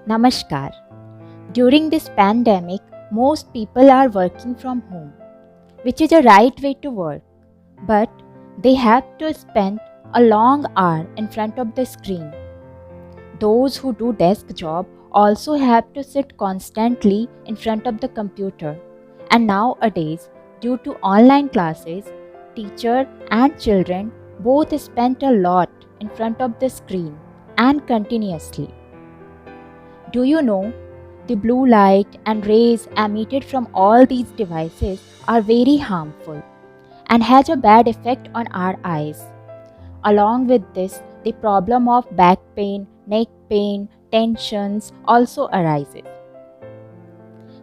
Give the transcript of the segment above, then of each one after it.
Namaskar. During this pandemic, most people are working from home, which is a right way to work, but they have to spend a long hour in front of the screen. Those who do desk job also have to sit constantly in front of the computer. And nowadays, due to online classes, teacher and children both spend a lot in front of the screen and continuously. Do you know the blue light and rays emitted from all these devices are very harmful and has a bad effect on our eyes. Along with this, the problem of back pain, neck pain, tensions also arises.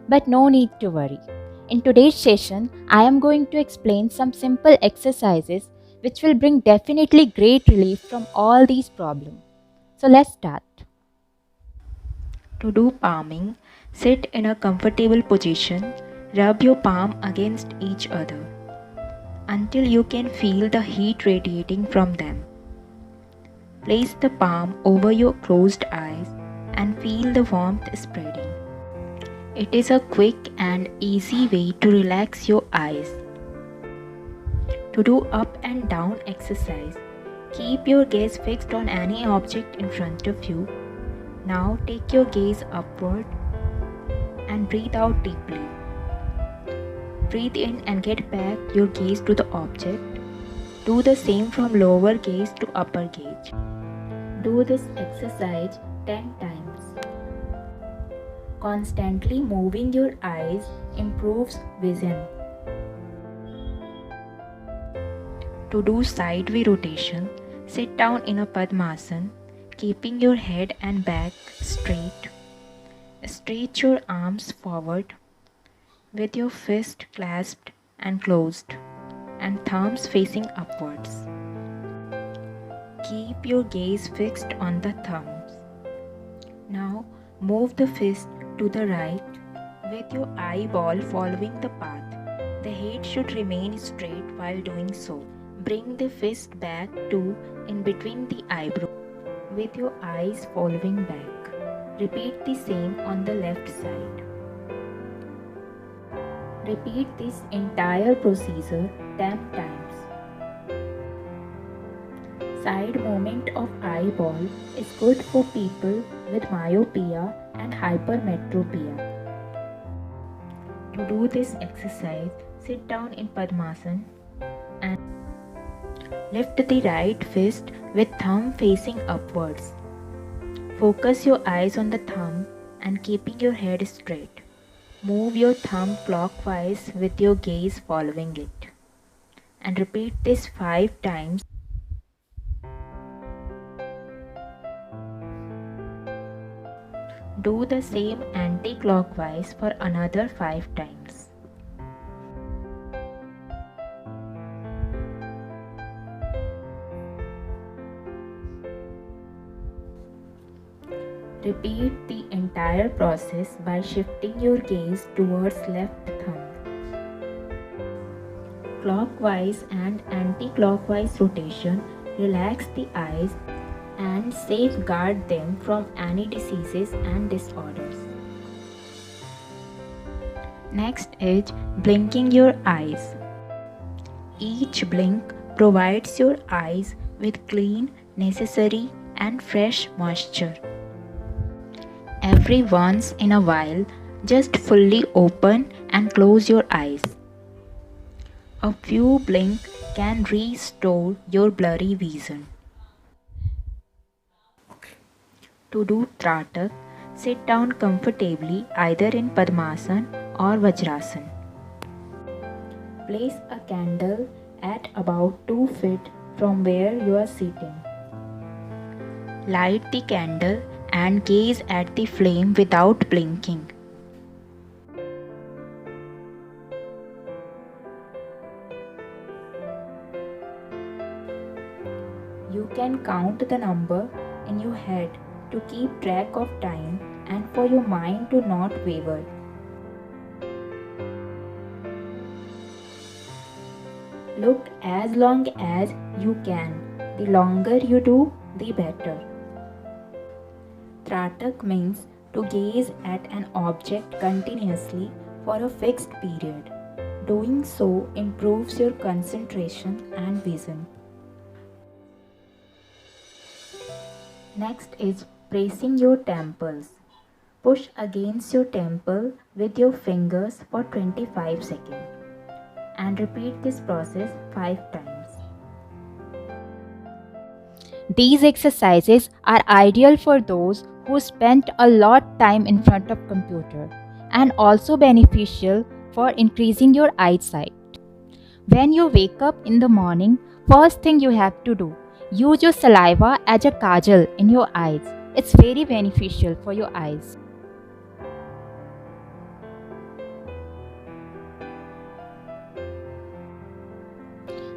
But no need to worry. In today's session, I am going to explain some simple exercises which will bring definitely great relief from all these problems. So let's start. To do palming, sit in a comfortable position, rub your palm against each other until you can feel the heat radiating from them. Place the palm over your closed eyes and feel the warmth spreading. It is a quick and easy way to relax your eyes. To do up and down exercise, keep your gaze fixed on any object in front of you. Now take your gaze upward and breathe out deeply. Breathe in and get back your gaze to the object. Do the same from lower gaze to upper gaze. Do this exercise 10 times. Constantly moving your eyes improves vision. To do sideway rotation, sit down in a Padmasana, keeping your head and back straight. Stretch your arms forward with your fist clasped and closed and thumbs facing upwards. Keep your gaze fixed on the thumbs. Now move the fist to the right with your eyeball following the path. The head should remain straight while doing so. Bring the fist back to in between the eyebrow with your eyes following back. Repeat the same on the left side. Repeat this entire procedure 10 times. Side movement of eyeball is good for people with myopia and hypermetropia. To do this exercise, sit down in Padmasana and lift the right fist with thumb facing upwards. Focus your eyes on the thumb and keeping your head straight. Move your thumb clockwise with your gaze following it. And repeat this 5 times. Do the same anti-clockwise for another 5 times. Repeat the entire process by shifting your gaze towards left thumb. Clockwise and anti-clockwise rotation relax the eyes and safeguard them from any diseases and disorders. Next is blinking your eyes. Each blink provides your eyes with clean, necessary and fresh moisture. Every once in a while, just fully open and close your eyes. A few blinks can restore your blurry vision. To do Tratak, sit down comfortably either in Padmasana or Vajrasana. Place a candle at about 2 feet from where you are sitting. Light the candle and gaze at the flame without blinking. You can count the number in your head to keep track of time and for your mind to not waver. Look as long as you can. The longer you do, the better. Tratak means to gaze at an object continuously for a fixed period. Doing so improves your concentration and vision. Next is pressing your temples. Push against your temple with your fingers for 25 seconds and repeat this process 5 times. These exercises are ideal for those who spend a lot time in front of computer and also beneficial for increasing your eyesight. When you wake up in the morning, first thing you have to do, use your saliva as a kajal in your eyes. It's very beneficial for your eyes.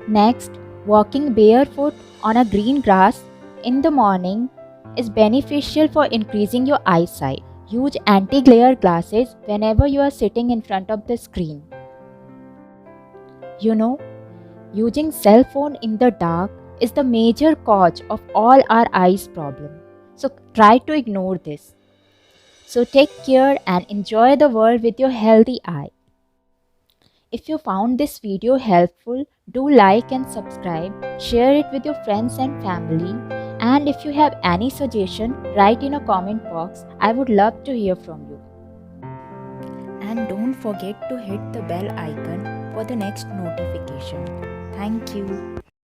Next, walking barefoot on a green grass in the morning is beneficial for increasing your eyesight. Use anti-glare glasses whenever you are sitting in front of the screen. You know, using cell phone in the dark is the major cause of all our eyes problem. So try to ignore this. So take care and enjoy the world with your healthy eye. If you found this video helpful, do like and subscribe, share it with your friends and family, and if you have any suggestion, write in a comment box. I would love to hear from you. And don't forget to hit the bell icon for the next notification. Thank you.